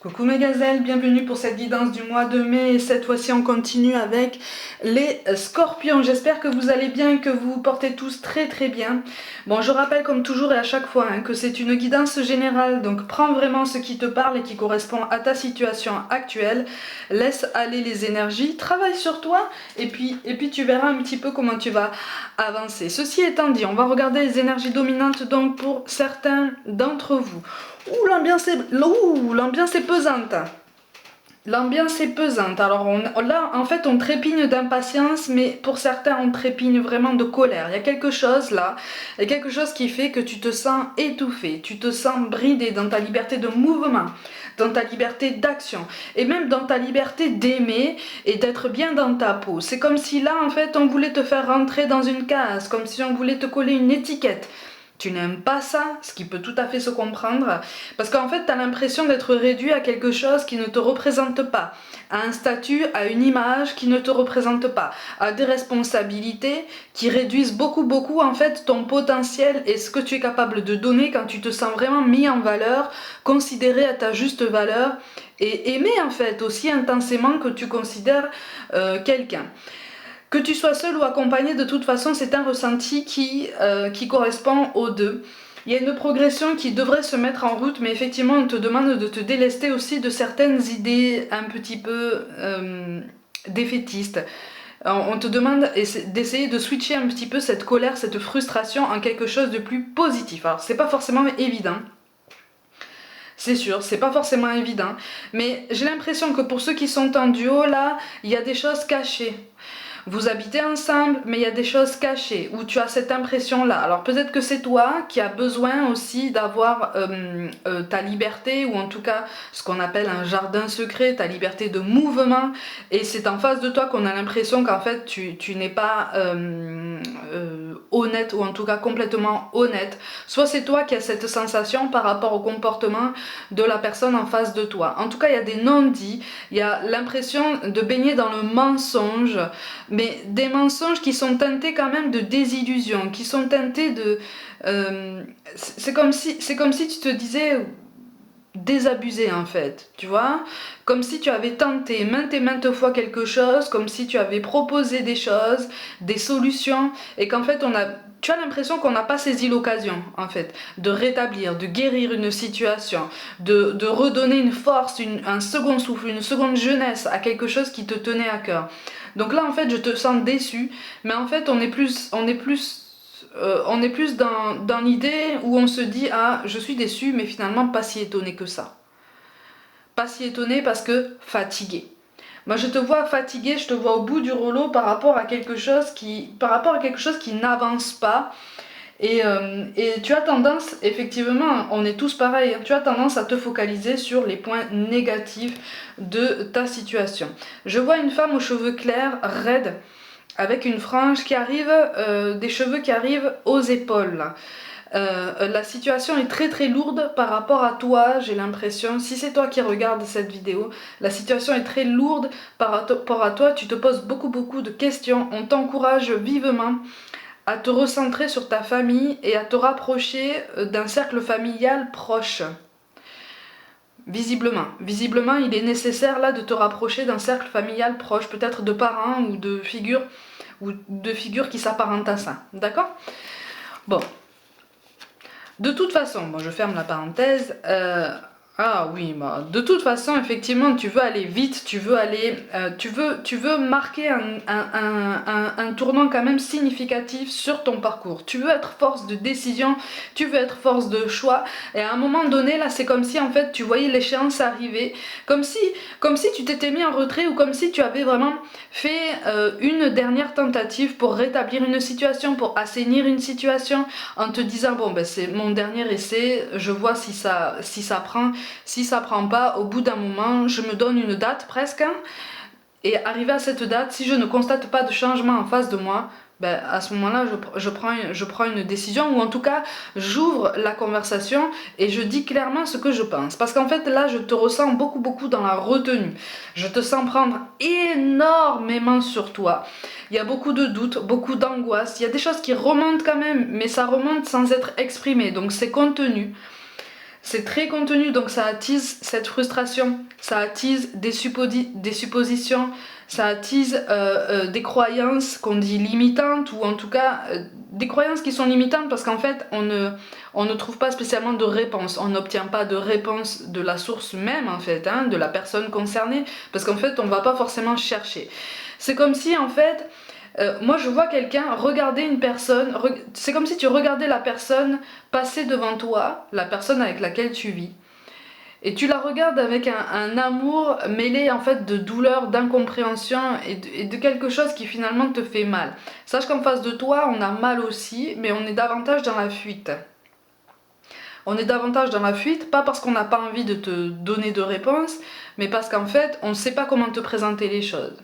Coucou mes gazelles, bienvenue pour cette guidance du mois de mai et cette fois-ci on continue avec les scorpions. J'espère que vous allez bien et que vous vous portez tous très bien. Bon, je rappelle comme toujours et à chaque fois que c'est une guidance générale, donc prends vraiment ce qui te parle et qui correspond à ta situation actuelle. Laisse aller les énergies, travaille sur toi et puis tu verras un petit peu comment tu vas avancer. Ceci étant dit, on va regarder les énergies dominantes donc pour certains d'entre vous. Ouh, l'ambiance est pesante. L'ambiance est pesante. Alors là, en fait, on trépigne d'impatience, mais pour certains, on trépigne vraiment de colère. Il y a quelque chose là, il y a quelque chose qui fait que tu te sens étouffé, tu te sens bridé dans ta liberté de mouvement, dans ta liberté d'action, et même dans ta liberté d'aimer et d'être bien dans ta peau. C'est comme si là, en fait, on voulait te faire rentrer dans une case, comme si on voulait te coller une étiquette. Tu n'aimes pas ça, ce qui peut tout à fait se comprendre, parce qu'en fait, tu as l'impression d'être réduit à quelque chose qui ne te représente pas, à un statut, à une image qui ne te représente pas, à des responsabilités qui réduisent beaucoup en fait ton potentiel et ce que tu es capable de donner quand tu te sens vraiment mis en valeur, considéré à ta juste valeur et aimé en fait aussi intensément que tu considères quelqu'un. Que tu sois seul ou accompagné, de toute façon, c'est un ressenti qui correspond aux deux. Il y a une progression qui devrait se mettre en route, mais effectivement, on te demande de te délester aussi de certaines idées un petit peu défaitistes. On te demande d'essayer de switcher un petit peu cette colère, cette frustration en quelque chose de plus positif. Alors, c'est pas forcément évident. C'est sûr, c'est pas forcément évident. Mais j'ai l'impression que pour ceux qui sont en duo, là, il y a des choses cachées. Vous habitez ensemble, mais il y a des choses cachées, où tu as cette impression-là. Alors peut-être que c'est toi qui as besoin aussi d'avoir ta liberté, ou en tout cas ce qu'on appelle un jardin secret, ta liberté de mouvement, et c'est en face de toi qu'on a l'impression qu'en fait tu n'es pas honnête, ou en tout cas complètement honnête. Soit c'est toi qui as cette sensation par rapport au comportement de la personne en face de toi. En tout cas, il y a des non-dits, il y a l'impression de baigner dans le mensonge, mais des mensonges qui sont teintés quand même de désillusion, qui sont teintés de... c'est comme si tu te disais désabusé en fait, tu vois, comme si tu avais tenté maintes et maintes fois quelque chose, comme si tu avais proposé des choses, des solutions, et qu'en fait tu as l'impression qu'on n'a pas saisi l'occasion en fait de rétablir, de guérir une situation, de redonner une force, un second souffle, une seconde jeunesse à quelque chose qui te tenait à cœur. Donc là en fait je te sens déçu, mais en fait on est plus dans l'idée où on se dit ah je suis déçu, mais finalement pas si étonné que ça. Pas si étonné parce que fatigué. Moi je te vois fatigué, je te vois au bout du rouleau par rapport à quelque chose qui n'avance pas. Et tu as tendance, effectivement, on est tous pareils, tu as tendance à te focaliser sur les points négatifs de ta situation. Je vois une femme aux cheveux clairs, raides, avec une frange qui arrive, des cheveux qui arrivent aux épaules. La situation est très lourde par rapport à toi, j'ai l'impression. Si c'est toi qui regardes cette vidéo, la situation est très lourde par rapport à toi. Tu te poses beaucoup de questions. On t'encourage vivement à te recentrer sur ta famille et à te rapprocher d'un cercle familial proche. Visiblement, il est nécessaire là de te rapprocher d'un cercle familial proche, peut-être de parents ou de figures qui s'apparentent à ça. D'accord ? Bon. De toute façon, bon, je ferme la parenthèse. Ah oui, bah, de toute façon, effectivement, tu veux aller vite, tu veux marquer un tournant quand même significatif sur ton parcours. Tu veux être force de décision, tu veux être force de choix. Et à un moment donné, là, c'est comme si en fait tu voyais l'échéance arriver, comme si tu t'étais mis en retrait, ou comme si tu avais vraiment fait une dernière tentative pour rétablir une situation, pour assainir une situation, en te disant bon ben c'est mon dernier essai, je vois si ça prend. Si ça prend pas, au bout d'un moment, je me donne une date presque. Et arrivé à cette date, si je ne constate pas de changement en face de moi, ben, à ce moment-là, je prends une décision, ou en tout cas, j'ouvre la conversation et je dis clairement ce que je pense. Parce qu'en fait, là, je te ressens beaucoup dans la retenue. Je te sens prendre énormément sur toi. Il y a beaucoup de doutes, beaucoup d'angoisse. Il y a des choses qui remontent quand même, mais ça remonte sans être exprimé. Donc c'est contenu. c'est très contenu, donc ça attise cette frustration, ça attise des suppositions, ça attise des croyances qu'on dit limitantes, ou en tout cas des croyances qui sont limitantes parce qu'en fait on ne trouve pas spécialement de réponse, on n'obtient pas de réponse de la source même en fait, hein, de la personne concernée, parce qu'en fait on va pas forcément chercher. C'est comme si en fait, moi je vois quelqu'un regarder une personne, c'est comme si tu regardais la personne passer devant toi, la personne avec laquelle tu vis, et tu la regardes avec un amour mêlé en fait de douleur, d'incompréhension et de quelque chose qui finalement te fait mal. Sache qu'en face de toi on a mal aussi, mais on est davantage dans la fuite. On est davantage dans la fuite, pas parce qu'on n'a pas envie de te donner de réponse, mais parce qu'en fait on ne sait pas comment te présenter les choses.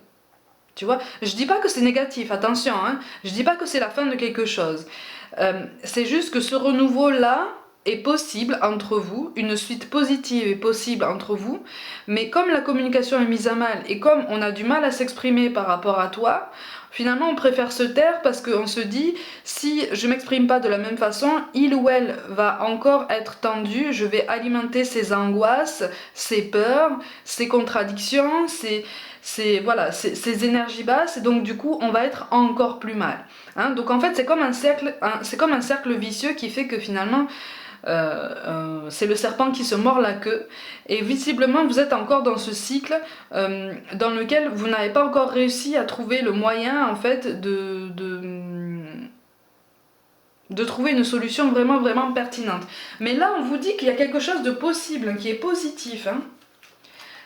Tu vois, je dis pas que c'est négatif, attention, hein. Je dis pas que c'est la fin de quelque chose. C'est juste que ce renouveau-là est possible entre vous, une suite positive est possible entre vous, mais comme la communication est mise à mal et comme on a du mal à s'exprimer par rapport à toi, finalement on préfère se taire parce qu'on se dit, si je m'exprime pas de la même façon, il ou elle va encore être tendu, je vais alimenter ses angoisses, ses peurs, ses contradictions, voilà, ces énergies basses, et donc du coup on va être encore plus mal, hein. Donc en fait c'est comme un cercle vicieux qui fait que finalement c'est le serpent qui se mord la queue, et visiblement vous êtes encore dans ce cycle dans lequel vous n'avez pas encore réussi à trouver le moyen en fait de trouver une solution vraiment vraiment pertinente. Mais là on vous dit qu'il y a quelque chose de possible, qui est positif, hein.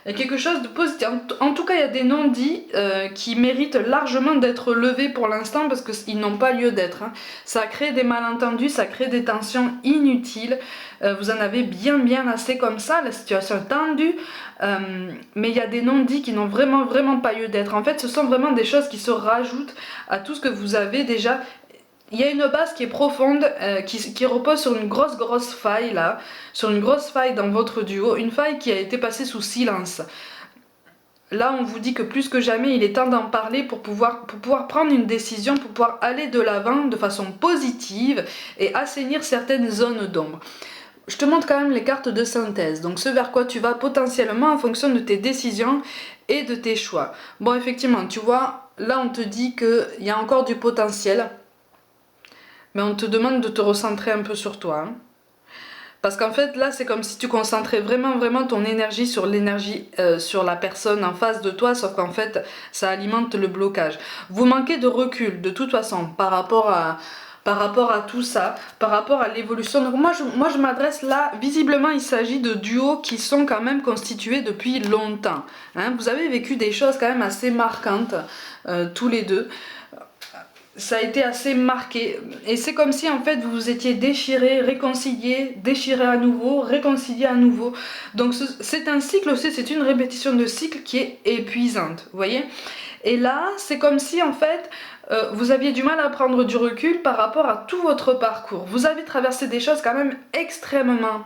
Il y a quelque chose de positif. En tout cas, il y a des non-dits qui méritent largement d'être levés pour l'instant parce qu'ils n'ont pas lieu d'être, hein. Ça crée des malentendus, ça crée des tensions inutiles. Vous en avez bien bien assez comme ça, la situation est tendue. Mais il y a des non-dits qui n'ont vraiment vraiment pas lieu d'être. En fait, ce sont vraiment des choses qui se rajoutent à tout ce que vous avez déjà. Il y a une base qui est profonde, qui repose sur une grosse faille là, sur une grosse faille dans votre duo, une faille qui a été passée sous silence. Là on vous dit que plus que jamais il est temps d'en parler pour pouvoir prendre une décision, pour pouvoir aller de l'avant de façon positive et assainir certaines zones d'ombre. Je te montre quand même les cartes de synthèse, donc ce vers quoi tu vas potentiellement en fonction de tes décisions et de tes choix. Bon effectivement tu vois, là on te dit qu'il y a encore du potentiel. Mais on te demande de te recentrer un peu sur toi, hein. Parce qu'en fait là c'est comme si tu concentrais vraiment vraiment ton énergie sur sur la personne en face de toi, sauf qu'en fait ça alimente le blocage. Vous manquez de recul de toute façon par rapport à tout ça, par rapport à l'évolution. Donc moi je m'adresse là, visiblement il s'agit de duos qui sont quand même constitués depuis longtemps, hein. Vous avez vécu des choses quand même assez marquantes tous les deux. Ça a été assez marqué, et c'est comme si en fait vous vous étiez déchirés, réconciliés, déchirés à nouveau, réconciliés à nouveau. Donc c'est un cycle aussi, c'est une répétition de cycle qui est épuisante, vous voyez. Et là c'est comme si en fait vous aviez du mal à prendre du recul par rapport à tout votre parcours. Vous avez traversé des choses quand même extrêmement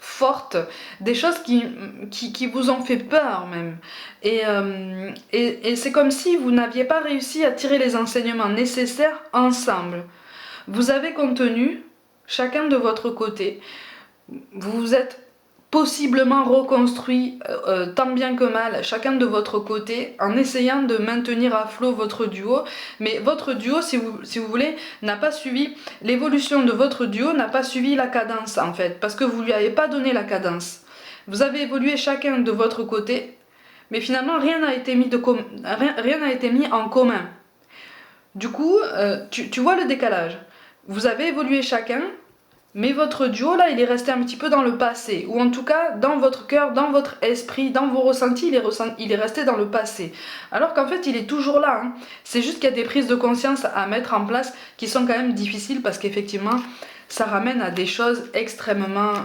fortes, des choses qui vous ont fait peur même, et c'est comme si vous n'aviez pas réussi à tirer les enseignements nécessaires ensemble. Vous avez contenu chacun de votre côté, vous vous êtes possiblement reconstruit tant bien que mal chacun de votre côté en essayant de maintenir à flot votre duo, mais votre duo si vous voulez n'a pas suivi l'évolution de votre duo, n'a pas suivi la cadence en fait, parce que vous lui avez pas donné la cadence. Vous avez évolué chacun de votre côté, mais finalement rien n'a été mis en commun. Du coup tu vois le décalage, vous avez évolué chacun, mais votre duo là il est resté un petit peu dans le passé, ou en tout cas dans votre cœur, dans votre esprit, dans vos ressentis, il est resté dans le passé. Alors qu'en fait il est toujours là, hein. C'est juste qu'il y a des prises de conscience à mettre en place qui sont quand même difficiles parce qu'effectivement ça ramène à des choses extrêmement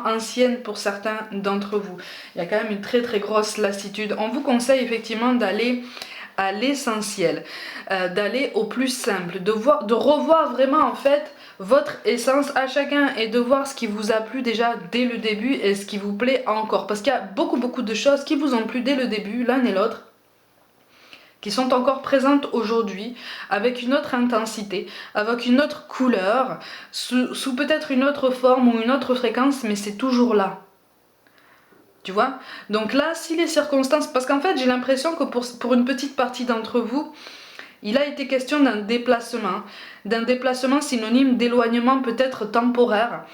anciennes pour certains d'entre vous. Il y a quand même une très grosse lassitude. On vous conseille effectivement d'aller à l'essentiel, d'aller au plus simple, de revoir vraiment en fait votre essence à chacun et de voir ce qui vous a plu déjà dès le début et ce qui vous plaît encore, parce qu'il y a beaucoup de choses qui vous ont plu dès le début l'un et l'autre, qui sont encore présentes aujourd'hui, avec une autre intensité, avec une autre couleur, sous peut-être une autre forme ou une autre fréquence, mais c'est toujours là. Tu vois? Donc là, si les circonstances... Parce qu'en fait, j'ai l'impression que pour une petite partie d'entre vous, il a été question d'un déplacement synonyme d'éloignement peut-être temporaire,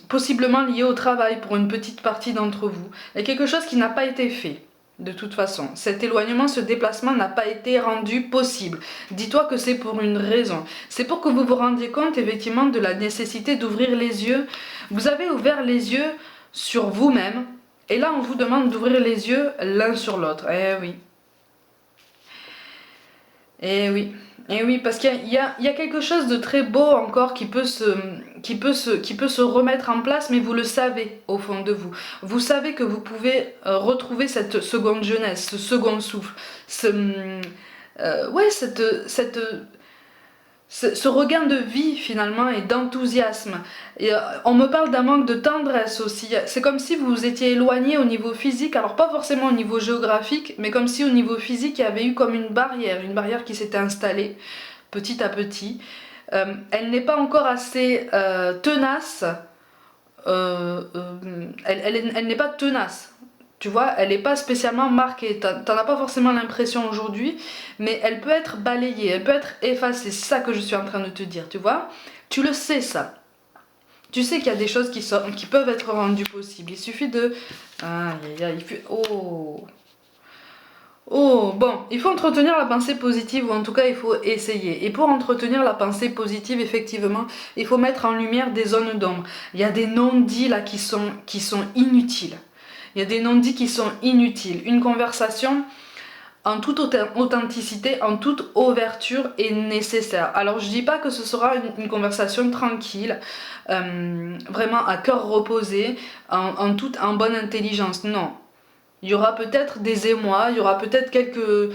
possiblement lié au travail pour une petite partie d'entre vous. Il y a quelque chose qui n'a pas été fait. De toute façon, cet éloignement, ce déplacement n'a pas été rendu possible. Dis-toi que c'est pour une raison. C'est pour que vous vous rendiez compte effectivement de la nécessité d'ouvrir les yeux. Vous avez ouvert les yeux sur vous-même, et là on vous demande d'ouvrir les yeux l'un sur l'autre. Eh oui. Eh oui. Et oui, parce qu'il y a quelque chose de très beau encore qui peut se remettre en place, mais vous le savez au fond de vous. Vous savez que vous pouvez retrouver cette seconde jeunesse, ce second souffle, ouais, ce regain de vie finalement et d'enthousiasme. Et on me parle d'un manque de tendresse aussi. C'est comme si vous vous étiez éloigné au niveau physique, alors pas forcément au niveau géographique, mais comme si au niveau physique il y avait eu comme une barrière qui s'était installée petit à petit. Elle n'est pas encore assez tenace. Elle n'est pas tenace. Tu vois, elle n'est pas spécialement marquée. T'en as pas forcément l'impression aujourd'hui, mais elle peut être balayée, elle peut être effacée. C'est ça que je suis en train de te dire, tu vois. Tu le sais, ça. Tu sais qu'il y a des choses qui peuvent être rendues possibles. Il suffit de... Aïe, aïe, aïe. Oh. Oh, bon, il faut entretenir la pensée positive, ou en tout cas il faut essayer. Et pour entretenir la pensée positive, effectivement, il faut mettre en lumière des zones d'ombre. Il y a des non-dits là qui sont inutiles. Il y a des non-dits qui sont inutiles. Une conversation en toute authenticité, en toute ouverture est nécessaire. Alors je dis pas que ce sera une conversation tranquille, vraiment à cœur reposé, en bonne intelligence, non. Il y aura peut-être des émois, il y aura peut-être quelques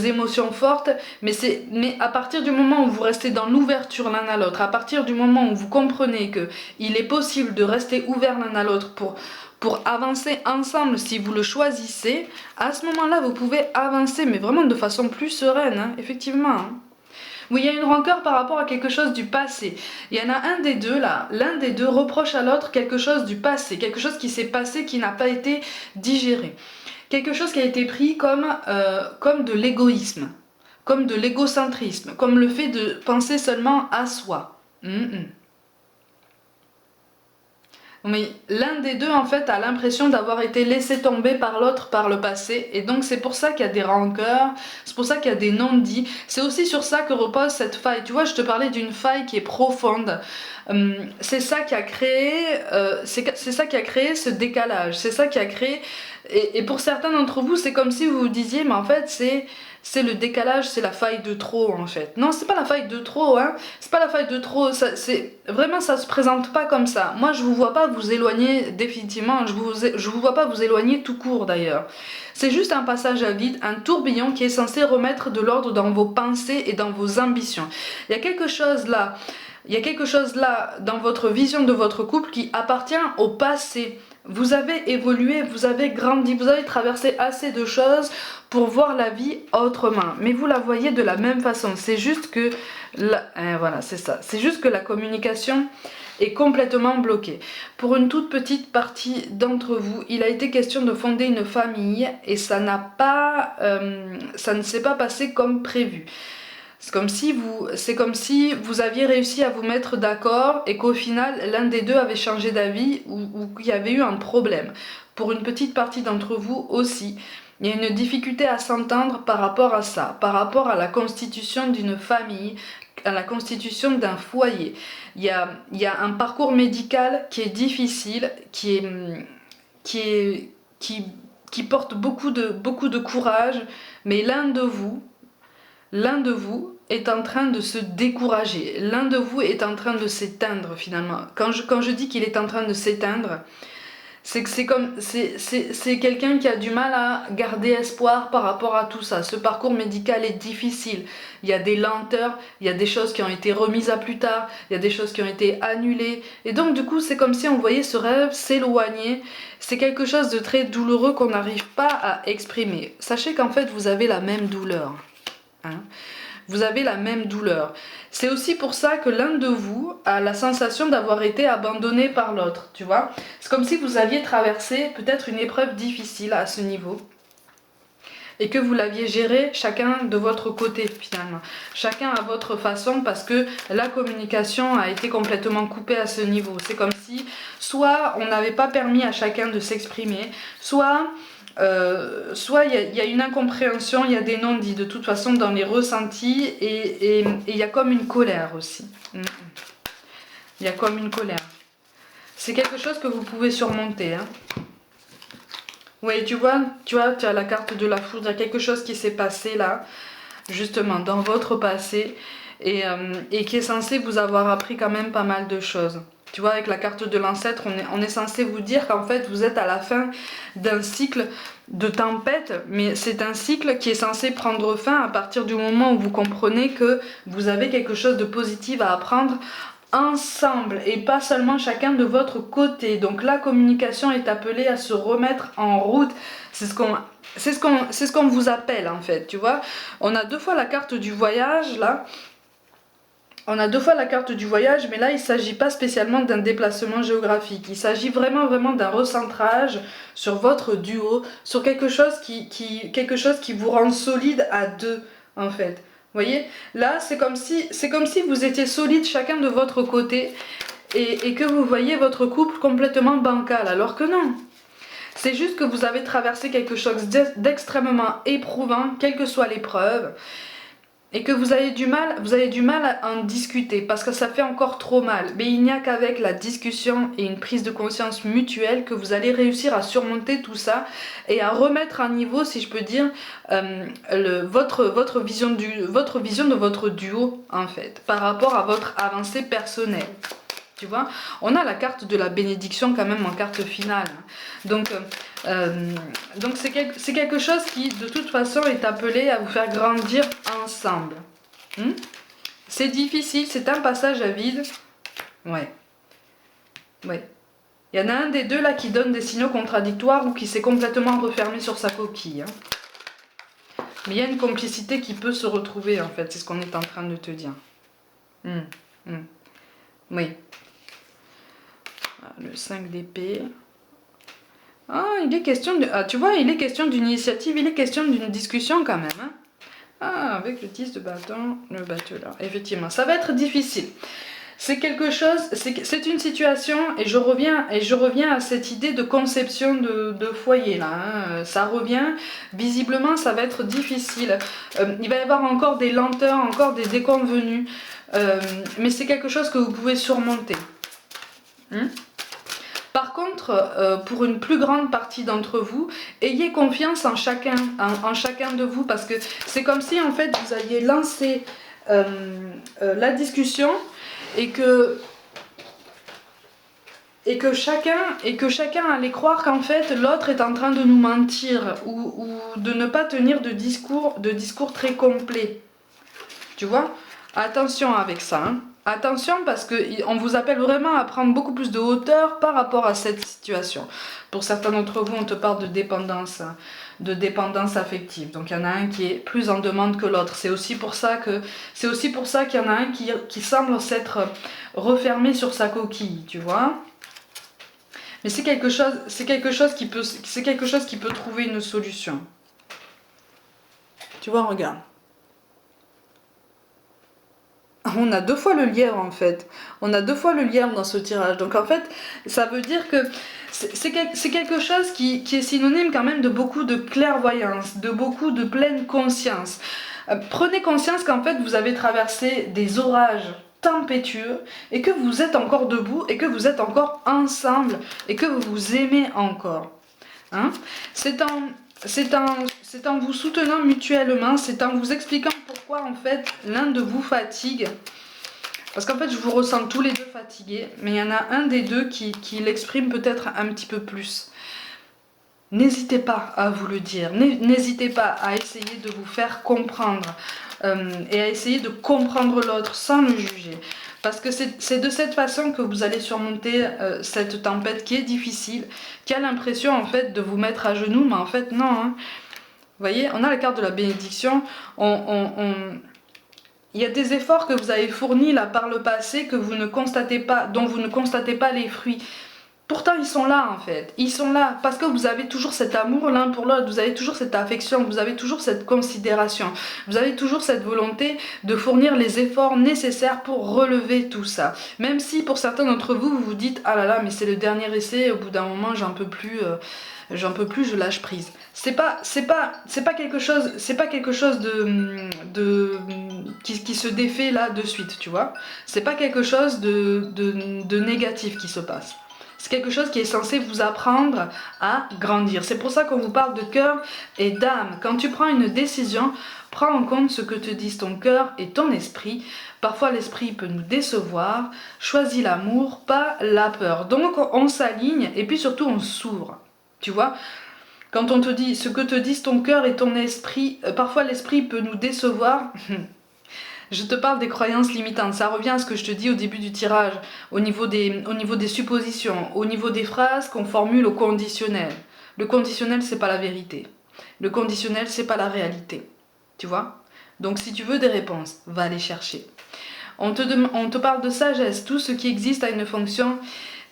émotions fortes, mais à partir du moment où vous restez dans l'ouverture l'un à l'autre, à partir du moment où vous comprenez que il est possible de rester ouvert l'un à l'autre pour avancer ensemble si vous le choisissez, à ce moment-là vous pouvez avancer, mais vraiment de façon plus sereine, hein, effectivement. Hein. Oui, il y a une rancœur par rapport à quelque chose du passé. Il y en a un des deux là, l'un des deux reproche à l'autre quelque chose du passé, quelque chose qui s'est passé qui n'a pas été digéré. Quelque chose qui a été pris comme de l'égoïsme, comme de l'égocentrisme, comme le fait de penser seulement à soi. Mais l'un des deux en fait a l'impression d'avoir été laissé tomber par l'autre par le passé, et donc c'est pour ça qu'il y a des rancœurs, c'est pour ça qu'il y a des non-dits, c'est aussi sur ça que repose cette faille. Tu vois, je te parlais d'une faille qui est profonde, c'est ça qui a créé c'est ça qui a créé ce décalage, c'est ça qui a créé, et pour certains d'entre vous c'est comme si vous vous disiez mais en fait c'est le décalage, c'est la faille de trop en fait. Non, c'est pas la faille de trop, hein. C'est pas la faille de trop, vraiment ça se présente pas comme ça. Moi je vous vois pas vous éloigner définitivement, je vous vois pas vous éloigner tout court d'ailleurs. C'est juste un passage à vide, un tourbillon qui est censé remettre de l'ordre dans vos pensées et dans vos ambitions. Il y a quelque chose là. Il y a quelque chose là dans votre vision de votre couple qui appartient au passé. Vous avez évolué, vous avez grandi, vous avez traversé assez de choses pour voir la vie autrement. Mais vous la voyez de la même façon. C'est juste que voilà, c'est ça. C'est juste que la communication est complètement bloquée. Pour une toute petite partie d'entre vous, il a été question de fonder une famille et ça ne s'est pas passé comme prévu. C'est comme si vous aviez réussi à vous mettre d'accord et qu'au final l'un des deux avait changé d'avis ou qu'il y avait eu un problème. Pour une petite partie d'entre vous aussi, il y a une difficulté à s'entendre par rapport à ça, par rapport à la constitution d'une famille, à la constitution d'un foyer. Il y a un parcours médical qui est difficile, qui porte beaucoup de courage, mais l'un de vous est en train de se décourager. L'un de vous est en train de s'éteindre finalement. Quand je dis qu'il est en train de s'éteindre, C'est que c'est quelqu'un qui a du mal à garder espoir par rapport à tout ça. Ce parcours médical est difficile. Il y a des lenteurs, il y a des choses qui ont été remises à plus tard, il y a des choses qui ont été annulées. Et donc du coup, c'est comme si on voyait ce rêve s'éloigner. C'est quelque chose de très douloureux qu'on n'arrive pas à exprimer. Sachez qu'en fait, vous avez la même douleur. Hein. Vous avez la même douleur. C'est aussi pour ça que l'un de vous a la sensation d'avoir été abandonné par l'autre, tu vois. C'est comme si vous aviez traversé peut-être une épreuve difficile à ce niveau et que vous l'aviez géré chacun de votre côté finalement. Chacun à votre façon parce que la communication a été complètement coupée à ce niveau. C'est comme si soit on n'avait pas permis à chacun de s'exprimer, soit il y a une incompréhension, il y a des non-dits de toute façon dans les ressentis et il y a comme une colère aussi. Il y a comme une colère. C'est quelque chose que vous pouvez surmonter. Hein. Oui, tu as la carte de la foudre, il y a quelque chose qui s'est passé là, justement, dans votre passé et qui est censé vous avoir appris quand même pas mal de choses. Tu vois, avec la carte de l'ancêtre, on est censé vous dire qu'en fait, vous êtes à la fin d'un cycle de tempête, mais c'est un cycle qui est censé prendre fin à partir du moment où vous comprenez que vous avez quelque chose de positif à apprendre ensemble et pas seulement chacun de votre côté. Donc la communication est appelée à se remettre en route. C'est ce qu'on vous appelle en fait, tu vois. On a deux fois la carte du voyage là. On a deux fois la carte du voyage, mais là, il ne s'agit pas spécialement d'un déplacement géographique. Il s'agit vraiment d'un recentrage sur votre duo, sur quelque chose quelque chose qui vous rend solide à deux, en fait. Vous voyez? Là, c'est comme si vous étiez solide chacun de votre côté et que vous voyez votre couple complètement bancal, alors que non. C'est juste que vous avez traversé quelque chose d'extrêmement éprouvant, quelle que soit l'épreuve. Et que vous avez du mal à en discuter parce que ça fait encore trop mal. Mais il n'y a qu'avec la discussion et une prise de conscience mutuelle que vous allez réussir à surmonter tout ça et à remettre à niveau, si je peux dire, votre vision de votre duo en fait, par rapport à votre avancée personnelle. Tu vois, on a la carte de la bénédiction quand même en carte finale. Donc c'est quelque chose qui, de toute façon, est appelé à vous faire grandir ensemble. C'est difficile, c'est un passage à vide. Ouais. Ouais. Il y en a un des deux là qui donne des signaux contradictoires ou qui s'est complètement refermé sur sa coquille. Hein. Mais il y a une complicité qui peut se retrouver en fait, c'est ce qu'on est en train de te dire. Oui. Le 5 d'épée. Ah, il est question de... Ah, tu vois, il est question d'une initiative, il est question d'une discussion quand même. Hein. Ah, avec le 10 de bâton, le battleur. Effectivement, ça va être difficile. C'est quelque chose, c'est une situation, et je reviens à cette idée de conception de foyer là. Hein. Ça revient, visiblement, ça va être difficile. Il va y avoir encore des lenteurs, encore des déconvenus, mais c'est quelque chose que vous pouvez surmonter. Par contre, pour une plus grande partie d'entre vous, ayez confiance en chacun de vous, parce que c'est comme si en fait vous alliez lancer la discussion et que chacun allait croire qu'en fait l'autre est en train de nous mentir ou de ne pas tenir de discours très complet. Tu vois? Attention avec ça. Hein. Attention parce qu'on vous appelle vraiment à prendre beaucoup plus de hauteur par rapport à cette situation. Pour certains d'entre vous, on te parle de dépendance affective. Donc il y en a un qui est plus en demande que l'autre. C'est aussi pour ça qu'il y en a un qui semble s'être refermé sur sa coquille, tu vois. Mais c'est quelque chose qui peut trouver une solution. Tu vois, regarde. On a deux fois le lièvre en fait. On a deux fois le lièvre dans ce tirage. Donc en fait, ça veut dire que c'est quelque chose qui est synonyme quand même de beaucoup de clairvoyance, de beaucoup de pleine conscience. Prenez conscience qu'en fait vous avez traversé des orages tempétueux et que vous êtes encore debout et que vous êtes encore ensemble et que vous vous aimez encore. Hein? C'est en vous soutenant mutuellement, c'est en vous expliquant pourquoi en fait l'un de vous fatigue Parce qu'en fait, je vous ressens tous les deux fatigués, mais il y en a un des deux qui l'exprime peut-être un petit peu plus. N'hésitez pas à vous le dire, n'hésitez pas à essayer de vous faire comprendre et à essayer de comprendre l'autre sans le juger. Parce que c'est de cette façon que vous allez surmonter cette tempête qui est difficile, qui a l'impression en fait de vous mettre à genoux, mais en fait non. Hein. Vous voyez, on a la carte de la bénédiction, il y a des efforts que vous avez fournis là par le passé que vous ne constatez pas, dont vous ne constatez pas les fruits. Pourtant, ils sont là en fait. Ils sont là parce que vous avez toujours cet amour l'un pour l'autre, vous avez toujours cette affection, vous avez toujours cette considération, vous avez toujours cette volonté de fournir les efforts nécessaires pour relever tout ça. Même si pour certains d'entre vous, vous vous dites « Ah là là, mais c'est le dernier essai, au bout d'un moment, j'en peux plus, je lâche prise. » C'est pas quelque chose qui se défait là de suite, tu vois. C'est pas quelque chose de négatif qui se passe. C'est quelque chose qui est censé vous apprendre à grandir. C'est pour ça qu'on vous parle de cœur et d'âme. Quand tu prends une décision, prends en compte ce que te disent ton cœur et ton esprit. Parfois l'esprit peut nous décevoir. Choisis l'amour, pas la peur. Donc on s'aligne et puis surtout on s'ouvre. Tu vois ? Quand on te dit ce que te disent ton cœur et ton esprit, parfois l'esprit peut nous décevoir. Je te parle des croyances limitantes, ça revient à ce que je te dis au début du tirage, au niveau des suppositions, au niveau des phrases qu'on formule au conditionnel. Le conditionnel, c'est pas la vérité. Le conditionnel, c'est pas la réalité. Tu vois ? Donc si tu veux des réponses, va les chercher. On te parle de sagesse, tout ce qui existe a une fonction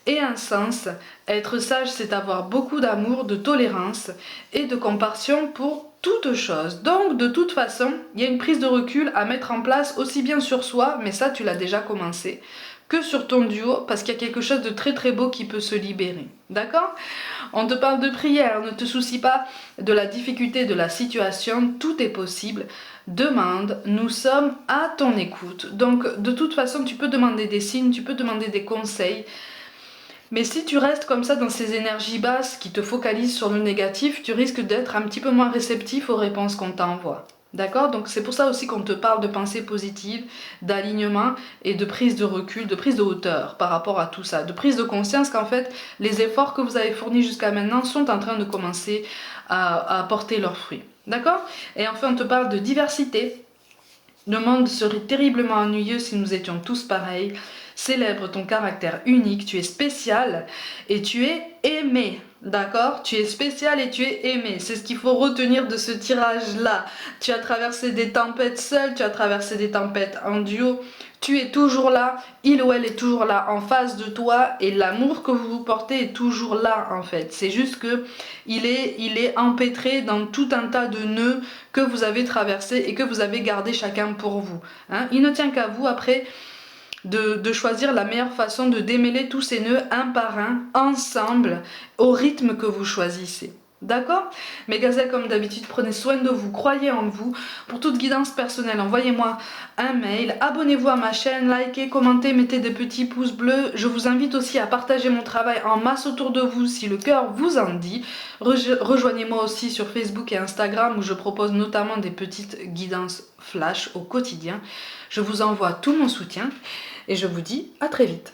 et un sens. Être sage, c'est avoir beaucoup d'amour, de tolérance et de compassion pour toute chose. Donc de toute façon, il y a une prise de recul à mettre en place aussi bien sur soi, mais ça tu l'as déjà commencé, que sur ton duo, parce qu'il y a quelque chose de très très beau qui peut se libérer. D'accord ? On te parle de prière, ne te soucie pas de la difficulté de la situation, tout est possible. Demande, nous sommes à ton écoute. Donc de toute façon, tu peux demander des signes, tu peux demander des conseils. Mais si tu restes comme ça dans ces énergies basses qui te focalisent sur le négatif, tu risques d'être un petit peu moins réceptif aux réponses qu'on t'envoie. D'accord ? Donc c'est pour ça aussi qu'on te parle de pensée positive, d'alignement et de prise de recul, de prise de hauteur par rapport à tout ça. De prise de conscience qu'en fait, les efforts que vous avez fournis jusqu'à maintenant sont en train de commencer à porter leurs fruits. D'accord ? Et enfin, on te parle de diversité. Le monde serait terriblement ennuyeux si nous étions tous pareils. Célèbre ton caractère unique, tu es spécial et tu es aimé. D'accord ? Tu es spécial et tu es aimé. C'est ce qu'il faut retenir de ce tirage-là. Tu as traversé des tempêtes seul, tu as traversé des tempêtes en duo. Tu es toujours là, il ou elle est toujours là en face de toi et l'amour que vous vous portez est toujours là en fait. C'est juste que il est empêtré dans tout un tas de nœuds que vous avez traversés et que vous avez gardé chacun pour vous. Hein ? Il ne tient qu'à vous après de choisir la meilleure façon de démêler tous ces nœuds un par un, ensemble, au rythme que vous choisissez. D'accord ? Mes gazelles, comme d'habitude, prenez soin de vous, croyez en vous. Pour toute guidance personnelle, envoyez-moi un mail, abonnez-vous à ma chaîne, likez, commentez, mettez des petits pouces bleus. Je vous invite aussi à partager mon travail en masse autour de vous si le cœur vous en dit. Rejoignez-moi aussi sur Facebook et Instagram où je propose notamment des petites guidances flash au quotidien. Je vous envoie tout mon soutien et je vous dis à très vite.